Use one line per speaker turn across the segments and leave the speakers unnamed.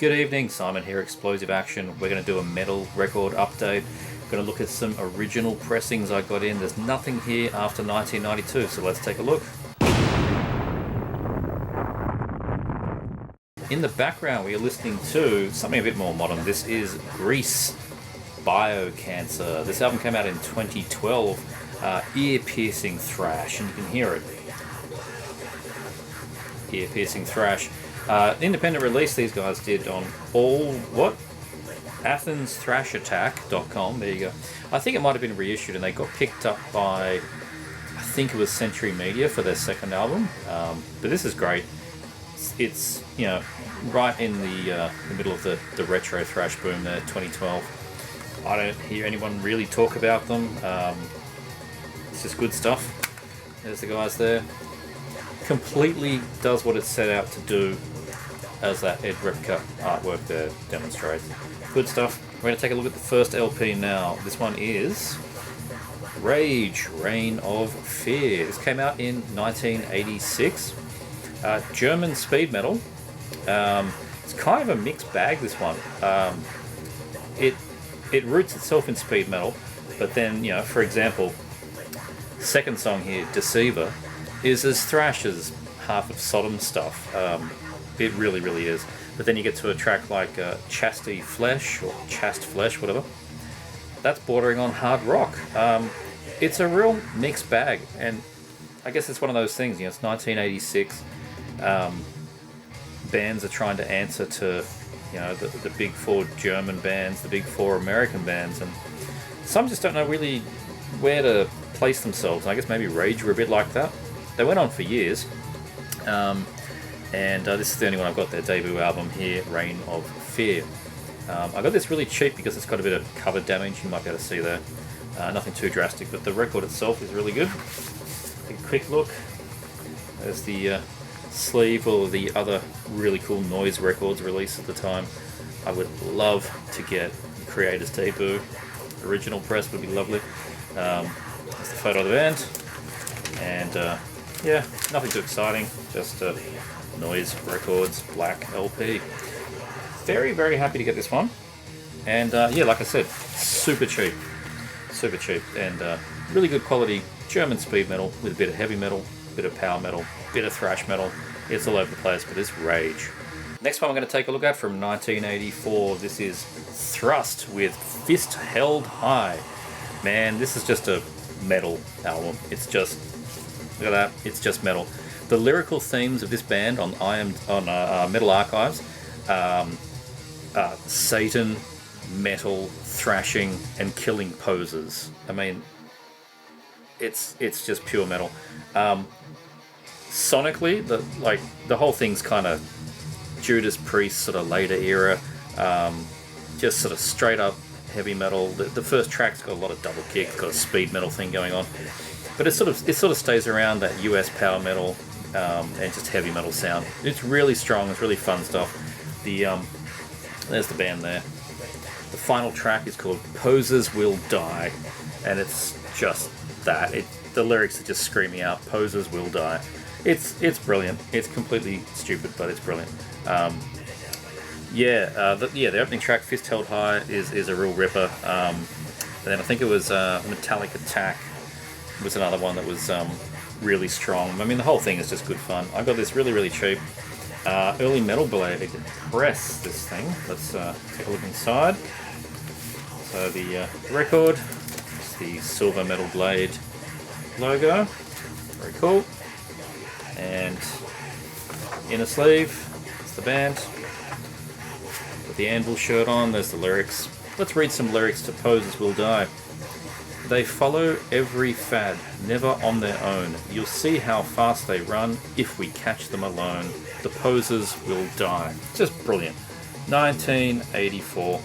Good evening, Simon here, Explosive Action. We're going to do a metal record update. We're going to look at some original pressings I got in. There's nothing here after 1992, so let's take a look. In the background, we are listening to something a bit more modern. This is Grease, Biocancer. This album came out in 2012. Ear-piercing thrash, and you can hear it. Ear-piercing thrash. Independent release these guys did on AthensThrashAttack.com. There you go. I think it might have been reissued and they got picked up by, I think it was Century Media for their second album. But this is great. It's you know, right in the middle of the retro thrash boom there, 2012. I don't hear anyone really talk about them. It's just good stuff. There's the guys there. Completely does what it set out to do, as that Ed Repka artwork there demonstrates. Good stuff. We're going to take a look at the first LP now. This one is Rage, Reign of Fear. This came out in 1986. German speed metal. It's kind of a mixed bag, this one. It roots itself in speed metal, but then, you know, for example, second song here, Deceiver, is as thrash as half of Sodom stuff. It really, really is. But then you get to a track like Chastity Flesh, or Chaste Flesh, whatever. That's bordering on hard rock. It's a real mixed bag, and I guess it's one of those things, you know, it's 1986. Bands are trying to answer to, you know, the big four German bands, the big four American bands, and some just don't know really where to place themselves. I guess maybe Rage were a bit like that. They went on for years, and this is the only one I've got, their debut album here, Reign of Fear. I got this really cheap because it's got a bit of cover damage, you might be able to see there. Nothing too drastic, but the record itself is really good. Take a quick look. There's the sleeve, or the other really cool Noise Records release at the time. I would love to get the Creator's debut. Original press would be lovely. There's the photo of the band. And yeah, nothing too exciting, just Noise Records black LP. Very, very happy to get this one. And yeah, like I said, super cheap, and really good quality German speed metal with a bit of heavy metal, bit of power metal, bit of thrash metal. It's all over the place, but it's Rage. Next one we're going to take a look at from 1984. This is Thrust with Fist Held High. Man, this is just a metal album. It's just, look at that, it's just metal. The lyrical themes of this band on Metal Archives, Satan, metal, thrashing, and killing poses. I mean, it's just pure metal. Sonically, the whole thing's kind of Judas Priest sort of later era, just sort of straight up heavy metal. The first track's got a lot of double kick, it's got a speed metal thing going on, but it sort of stays around that US power metal and just heavy metal sound. It's really strong. It's really fun stuff. There's the band there. The final track is called Posers Will Die, and it's just that. The lyrics are just screaming out, Posers Will Die. It's brilliant. It's completely stupid, but it's brilliant. The opening track, Fist Held High, is a real ripper. And then I think it was Metallic Attack was another one that was really strong. I mean, the whole thing is just good fun. I got this really, really cheap. Early Metal Blade press, this thing. Let's take a look inside. So the record, it's the Silver Metal Blade logo. Very cool. And inner sleeve, it's the band. With the Anvil shirt on, there's the lyrics. Let's read some lyrics to Posers Will Die. They follow every fad, never on their own. You'll see how fast they run if we catch them alone. The posers will die. Just brilliant. 1984.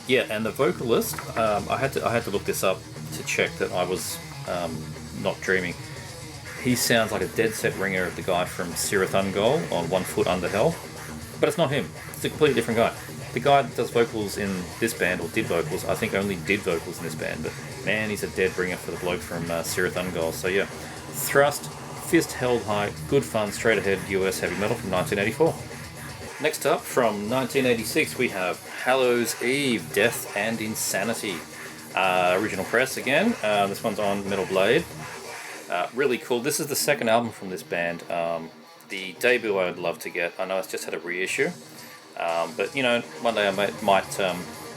Yeah, and the vocalist, I had to look this up to check that I was not dreaming. He sounds like a dead set ringer of the guy from Cirith Ungol on One Foot Under Hell, but it's not him. It's a completely different guy. The guy that does vocals in this band, or did vocals, I think only did vocals in this band, but man, he's a dead ringer for the bloke from Cirith Ungol. So yeah, Thrust, Fist Held High, good fun, straight ahead US heavy metal from 1984. Next up, from 1986, we have Hallows Eve, Death and Insanity. Original press again. This one's on Metal Blade. Really cool. This is the second album from this band. The debut I would love to get. I know it's just had a reissue. But, you know, one day I might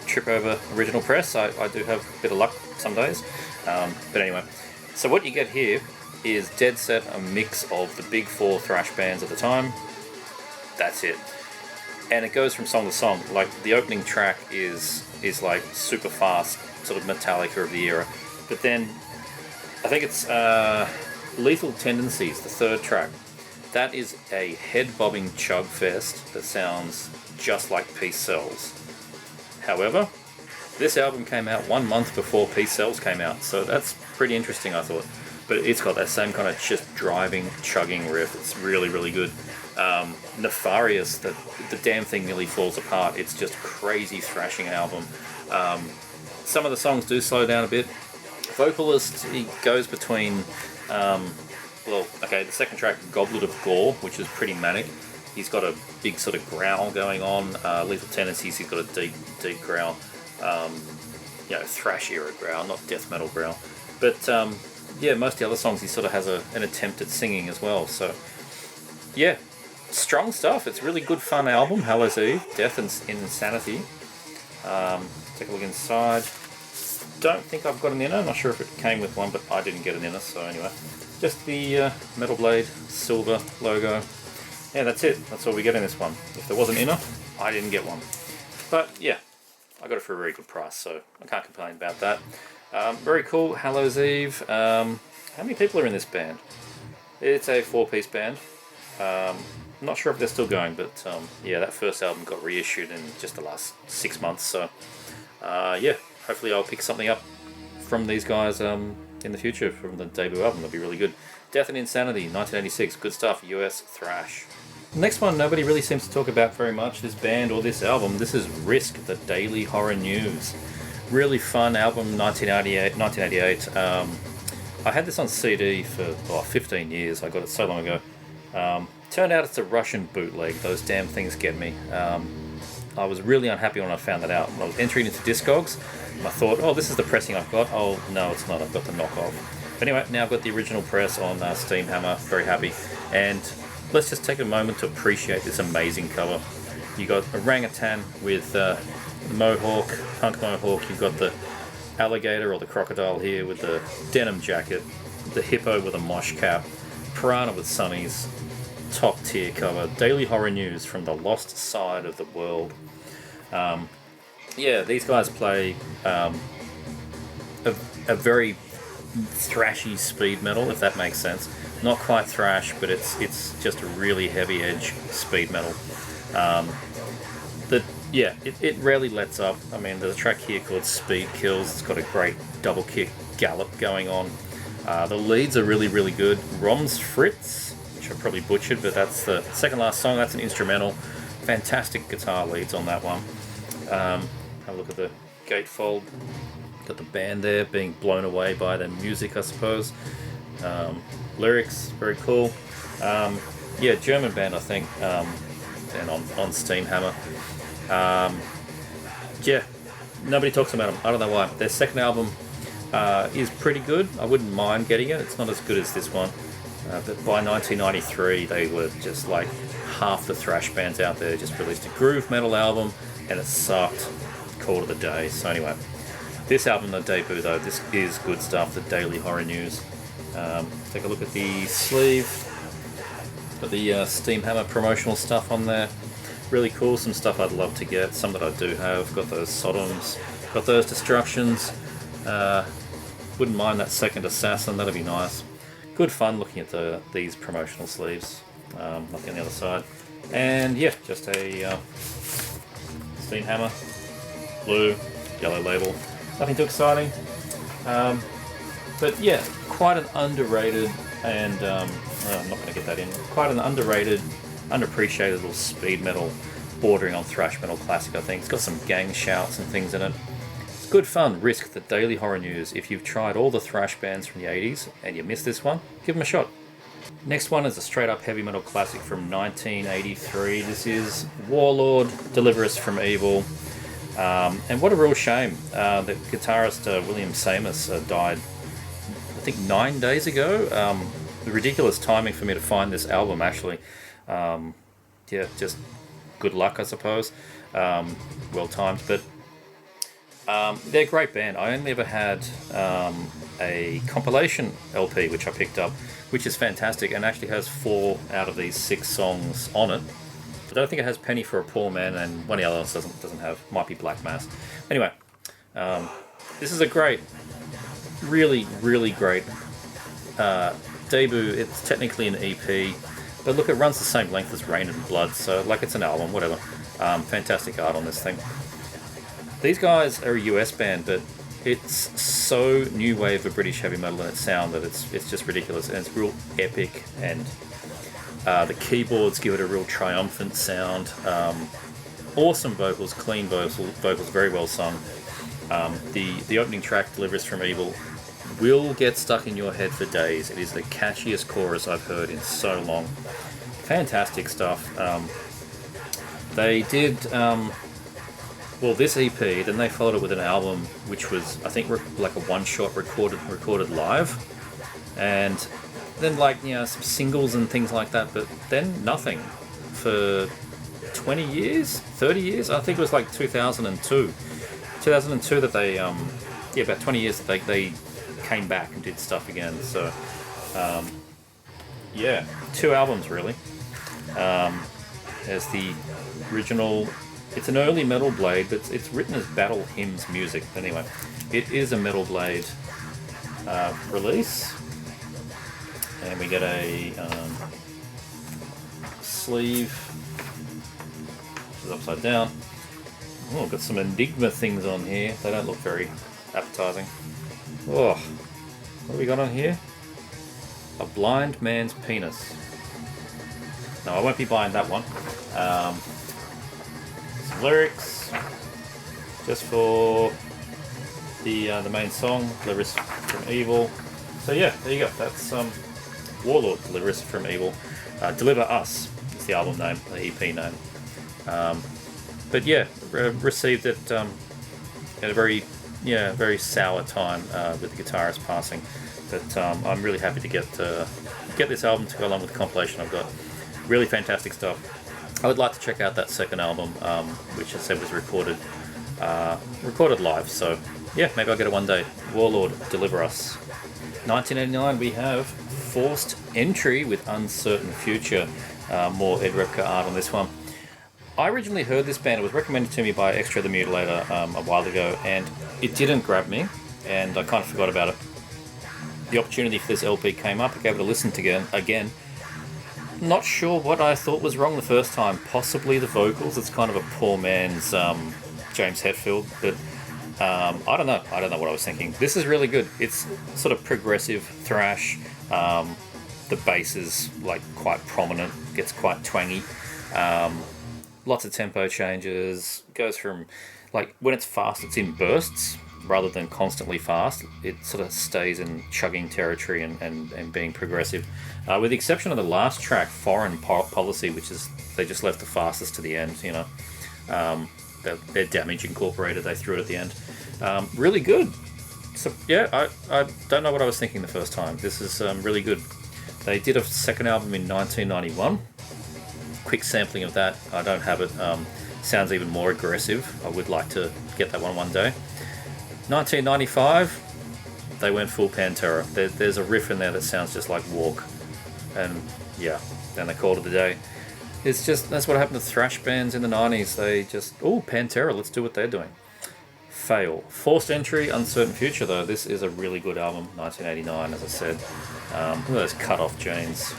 trip over original press. I do have a bit of luck some days. But anyway, so what you get here is dead set a mix of the big four thrash bands at the time. That's it. And it goes from song to song. Like, the opening track is like super fast, sort of Metallica of the era. But then, I think it's Lethal Tendencies, the third track. That is a head-bobbing chug fest that sounds just like Peace Sells. However, this album came out 1 month before Peace Sells came out, so that's pretty interesting, I thought. But it's got that same kind of just driving, chugging riff. It's really, really good. Nefarious, the damn thing nearly falls apart. It's just crazy thrashing album. Some of the songs do slow down a bit. Vocalist, he goes between, the second track, Goblet of Gore, which is pretty manic. He's got a big sort of growl going on. Lethal Tendencies, he's got a deep growl. Thrash era growl, not death metal growl. But most of the other songs he sort of has an attempt at singing as well. So yeah, strong stuff. It's a really good fun album. Hallows Eve, Death and Insanity. Take a look inside. Don't think I've got an inner. Not sure if it came with one, but I didn't get an inner. So anyway, just the Metal Blade silver logo. Yeah, that's it. That's all we get in this one. If there was an inner, I didn't get one. But yeah, I got it for a very good price, so I can't complain about that. Very cool, Hallows Eve. How many people are in this band? It's a 4-piece band. Not sure if they're still going, but that first album got reissued in just the last 6 months. So hopefully I'll pick something up from these guys in the future from the debut album. That'll be really good. Death and Insanity, 1986. Good stuff, US thrash. Next one, nobody really seems to talk about very much, this band or this album. This is Risk, the Daily Horror News. Really fun album, 1988. I had this on CD for 15 years. I got it so long ago. Turned out it's a Russian bootleg. Those damn things get me. I was really unhappy when I found that out. When I was entering into Discogs, and I thought, oh, this is the pressing I've got. Oh, no, it's not. I've got the knockoff. But anyway, now I've got the original press on Steam Hammer. Very happy. And let's just take a moment to appreciate this amazing cover. You got orangutan with the mohawk, punk mohawk. You've got the alligator or the crocodile here with the denim jacket, the hippo with a mosh cap, piranha with sunnies. Top tier cover. Daily Horror News from the lost side of the world. These guys play a very thrashy speed metal, if that makes sense. Not quite thrash, but it's just a really heavy edge speed metal. It rarely lets up. I mean, there's a track here called Speed Kills. It's got a great double kick gallop going on. The leads are really, really good. Roms Fritz, which I probably butchered, but that's the second last song. That's an instrumental. Fantastic guitar leads on that one. Have a look at the gatefold. Got the band there being blown away by the music, I suppose. Lyrics, very cool. German band, I think, and on Steam Hammer. Nobody talks about them. I don't know why. Their second album is pretty good. I wouldn't mind getting it. It's not as good as this one. But by 1993, they were just like half the thrash bands out there. Just released a groove metal album, and it sucked. Call it a day. So anyway, this album, the debut though, this is good stuff. The Daily Horror News. Take a look at the sleeve. Got the Steam Hammer promotional stuff on there. Really cool. Some stuff I'd love to get. Some that I do have. Got those Sodoms. Got those Destructions. Wouldn't mind that second Assassin. That'd be nice. Good fun looking at these promotional sleeves. Nothing on the other side. And just a Steam Hammer. Blue. Yellow label. Nothing too exciting. But quite an underrated and I'm not going to get that in. Quite an underrated, underappreciated little speed metal, bordering on thrash metal classic. I think it's got some gang shouts and things in it. It's good fun. Risk, the Daily Horror News. If you've tried all the thrash bands from the 80s and you missed this one, give them a shot. Next one is a straight up heavy metal classic from 1983. This is Warlord, Deliver Us from Evil. And what a real shame. The guitarist William Samus died, I think, 9 days ago. Ridiculous timing for me to find this album, actually. Yeah, just good luck, I suppose. Well timed, but they're a great band. I only ever had a compilation LP which I picked up, which is fantastic and actually has 4 out of these 6 songs on it. I don't think it has Penny for a Poor Man, and one of the other ones doesn't have. Might be Black Mass. Anyway, this is a great, really, really great debut. It's technically an EP, but look, it runs the same length as Rain and Blood, so like it's an album, whatever. Fantastic art on this thing. These guys are a US band, but it's so new wave of British heavy metal in its sound that it's just ridiculous, and it's real epic, and the keyboards give it a real triumphant sound. Awesome vocals, clean vocals, very well sung. The opening track, Deliver Us from Evil, will get stuck in your head for days. It is the catchiest chorus I've heard in so long. Fantastic stuff. They did this EP, then they followed it with an album which was, I think, like a one-shot recorded live, and then some singles and things like that, but then nothing for 20 years, 30 years. I think it was like 2002 that they about 20 years that they came back and did stuff again. So 2 albums really. As the original, it's an early Metal Blade, but it's written as Battle Hymns Music. Anyway, it is a Metal Blade release. And we get a sleeve, which is upside down. Oh, got some Enigma things on here. They don't look very appetizing. Oh, what have we got on here? A blind man's penis. No, I won't be buying that one. Some lyrics, just for the main song, Deliver Us from Evil. So yeah, there you go. That's Warlord, Deliver Us from Evil. Deliver Us is the album name, the EP name. But yeah, received it at a very sour time with the guitarist passing. But I'm really happy to get this album to go along with the compilation I've got. Really fantastic stuff. I would like to check out that second album, which I said was recorded live. So yeah, maybe I'll get it one day. Warlord, Deliver Us. 1989, we have Forced Entry with Uncertain Future. More Ed Repka art on this one. I originally heard this band. It was recommended to me by Extra the Mutilator a while ago, and it didn't grab me, and I kind of forgot about it. The opportunity for this LP came up. I gave it a listen again. Not sure what I thought was wrong the first time. Possibly the vocals. It's kind of a poor man's James Hetfield, but I don't know. I don't know what I was thinking. This is really good. It's sort of progressive thrash. The bass is like quite prominent. Gets quite twangy. Lots of tempo changes. Goes from, like, when it's fast, it's in bursts rather than constantly fast. It sort of stays in chugging territory and being progressive. With the exception of the last track, Foreign Policy, which is, they just left the fastest to the end, you know. Their Damage Incorporated, they threw it at the end. Really good. So yeah, I don't know what I was thinking the first time. This is really good. They did a second album in 1991. Quick sampling of that. I don't have it. Sounds even more aggressive. I would like to get that one day. 1995, they went full Pantera. There's a riff in there that sounds just like Walk. And yeah, then they called it a day. It's just, that's what happened to thrash bands in the 90s. They just, Pantera, let's do what they're doing. Fail. Forced Entry, Uncertain Future, though. This is a really good album, 1989, as I said. Look at those cut-off jeans.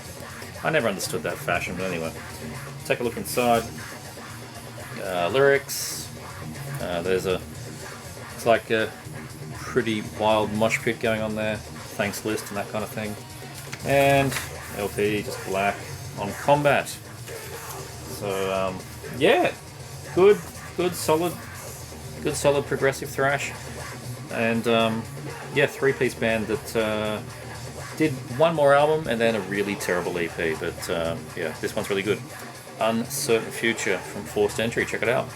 I never understood that fashion, but anyway. Take a look inside. Lyrics. It's like a pretty wild mosh pit going on there. Thanks list and that kind of thing. And LP, just black on Combat. So, yeah. Good, solid progressive thrash. And, yeah, 3-piece band that Did one more album and then a really terrible EP, but yeah, this one's really good. Uncertain Future from Forced Entry, check it out.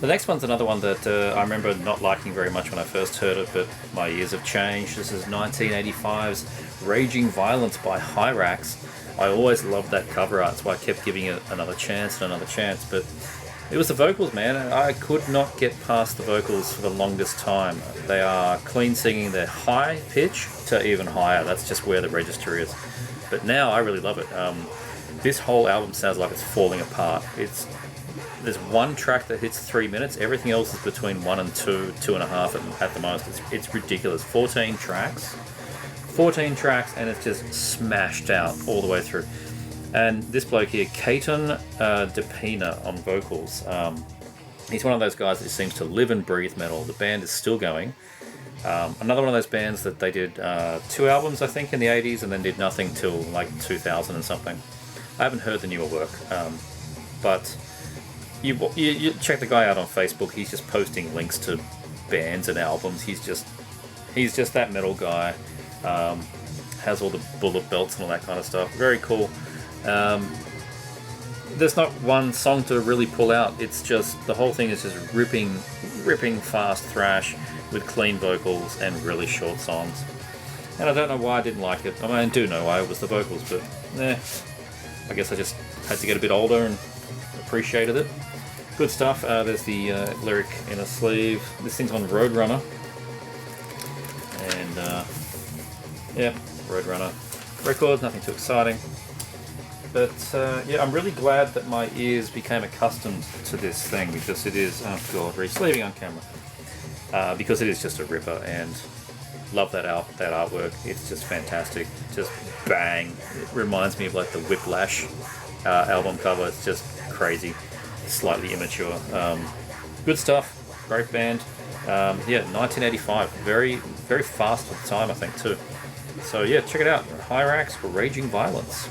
The next one's another one that I remember not liking very much when I first heard it, but my years have changed. This is 1985's Raging Violence by Hyrax. I always loved that cover art, so I kept giving it another chance and another chance, but it was the vocals, man. I could not get past the vocals for the longest time. They are clean singing, they're high pitch to even higher. That's just where the register is. But now I really love it. This whole album sounds like it's falling apart. There's one track that hits 3 minutes. Everything else is between 1 and 2, 2.5 at the most. It's ridiculous. 14 tracks, and it's just smashed out all the way through. And this bloke here, Caton DePina on vocals, he's one of those guys that just seems to live and breathe metal. The band is still going. Another one of those bands that they did 2 albums, I think, in the 80s, and then did nothing till like 2000 and something. I haven't heard the newer work, but you check the guy out on Facebook. He's just posting links to bands and albums. He's just that metal guy. Has all the bullet belts and all that kind of stuff. Very cool. There's not one song to really pull out. It's just the whole thing is just ripping fast thrash with clean vocals and really short songs. And I don't know why I didn't like it. I mean, I do know why, it was the vocals, but I guess I just had to get a bit older and appreciated it. Good stuff. There's the lyric in a sleeve. This thing's on Roadrunner. And yeah, Roadrunner Records, nothing too exciting. But yeah, I'm really glad that my ears became accustomed to this thing, because it is, oh god, re-sleeving on camera. Because it is just a ripper, and love that artwork. It's just fantastic. Just bang. It reminds me of like the Whiplash album cover. It's just crazy, slightly immature. Good stuff. Great band. Yeah, 1985. Very, very fast for the time, I think, too. So yeah, check it out. Hyrax for Raging Violence.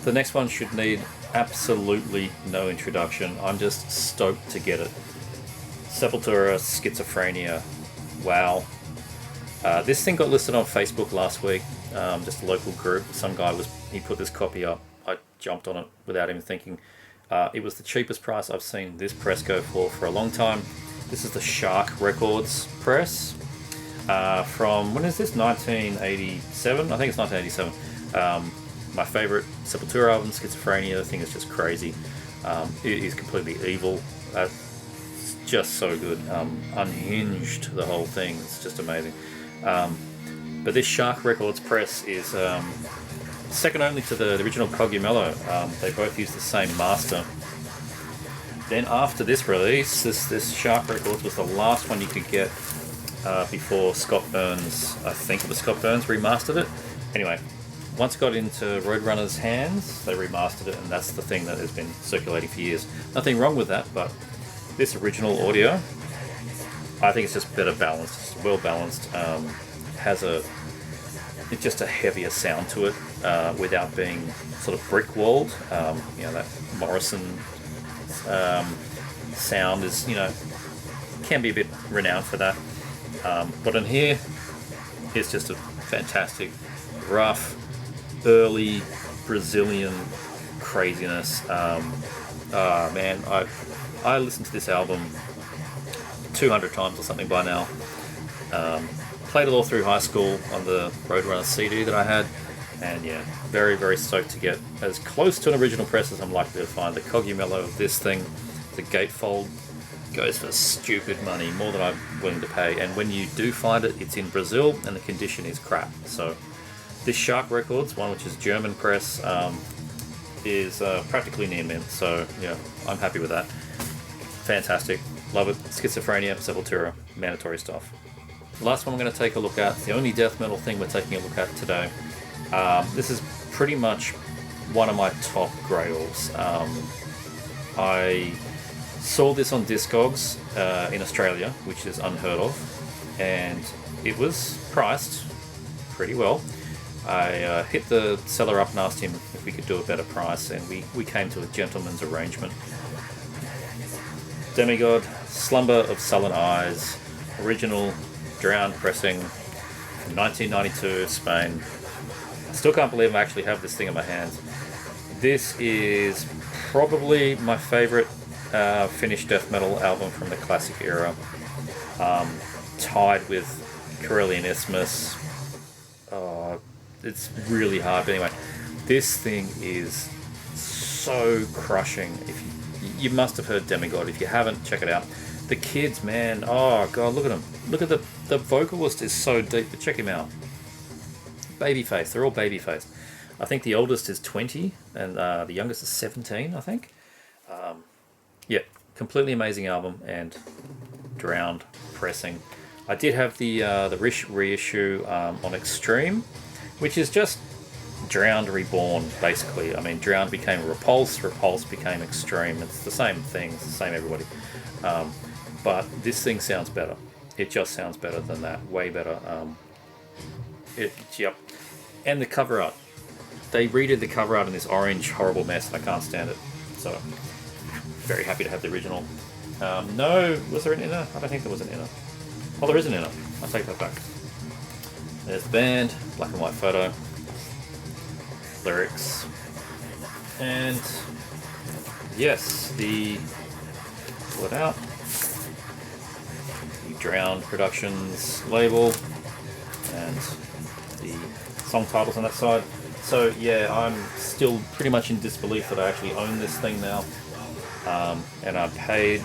The next one should need absolutely no introduction. I'm just stoked to get it. Sepultura, Schizophrenia. Wow. This thing got listed on Facebook last week. Just a local group. Some guy he put this copy up. I jumped on it without even thinking. It was the cheapest price I've seen this press go for a long time. This is the Shark Records press. From, when is this? 1987? I think it's 1987. My favourite Sepultura album, Schizophrenia. The thing is just crazy. It is completely evil. It's just so good. Unhinged, the whole thing. It's just amazing. But this Shark Records press is second only to the original Cogumelo. They both use the same master. Then after this release, this Shark Records was the last one you could get before Scott Burns, I think it was Scott Burns, remastered it. Anyway, once it got into Roadrunner's hands, they remastered it, and that's the thing that has been circulating for years. Nothing wrong with that, but this original audio, I think it's just better balanced, well balanced. It's just a heavier sound to it, without being sort of brick walled. That Morrison sound is, can be a bit renowned for that. But in here, it's just a fantastic, rough, early Brazilian craziness. Man, I listened to this album 200 times or something by now. Played it all through high school on the Roadrunner CD that I had, and yeah, very, very stoked to get as close to an original press as I'm likely to find. The Cogumelo of this thing, the gatefold, goes for stupid money, more than I'm willing to pay, and when you do find it, it's in Brazil and the condition is crap. So this Shark Records, one which is German press, is practically near mint, so yeah, I'm happy with that. Fantastic, love it. Schizophrenia, Sepultura, mandatory stuff. The last one I'm going to take a look at, the only death metal thing we're taking a look at today. This is pretty much one of my top grails. I saw this on Discogs in Australia, which is unheard of, and it was priced pretty well. I hit the seller up and asked him if we could do a better price, and we came to a gentleman's arrangement. Demigod, Slumber of Sullen Eyes, original Drowned pressing from 1992, Spain. Still can't believe I actually have this thing in my hands. This is probably my favorite Finnish death metal album from the classic era. Tied with Karelian Isthmus. It's really hard, but anyway, this thing is so crushing. If you must have heard Demigod. If you haven't, check it out. The kids, man, oh god, look at them. Look at the vocalist is so deep, but check him out. Babyface, they're all babyface. I think the oldest is 20 and the youngest is 17, I think. Yeah, completely amazing album, and Drowned pressing. I did have the reissue on Extreme, which is just Drowned reborn, basically. I mean, Drowned became Repulse, Repulse became Extreme. It's the same thing, it's the same everybody. But this thing sounds better. It just sounds better than that, way better. Yep. And the cover art. They redid the cover art in this orange horrible mess, and I can't stand it. So, very happy to have the original. No, was there an inner? I don't think there was an inner. Oh, there is an inner. I'll take that back. There's the band, black and white photo, lyrics, and yes, pull it out, the Drowned Productions label, and the song titles on that side. So yeah, I'm still pretty much in disbelief that I actually own this thing now. And I paid,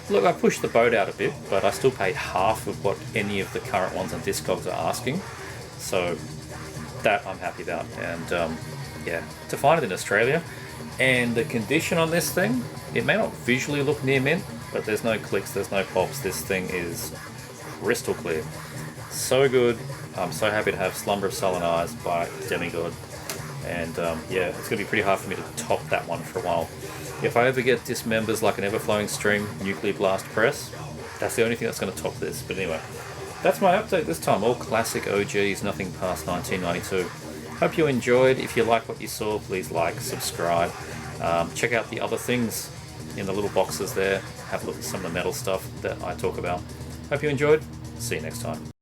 look, I pushed the boat out a bit, but I still paid half of what any of the current ones on Discogs are asking. So that I'm happy about. And yeah, to find it in Australia, and the condition on this thing, it may not visually look near mint, but there's no clicks, there's no pops. This thing is crystal clear. So good. I'm so happy to have Slumber of Sullen Eyes by Demigod. And yeah, it's going to be pretty hard for me to top that one for a while. If I ever get Dismembers Like an Ever-Flowing Stream Nuclear Blast Press, that's the only thing that's going to top this. But anyway, that's my update this time. All classic OGs, nothing past 1992. Hope you enjoyed. If you like what you saw, please like, subscribe. Check out the other things in the little boxes there. Have a look at some of the metal stuff that I talk about. Hope you enjoyed. See you next time.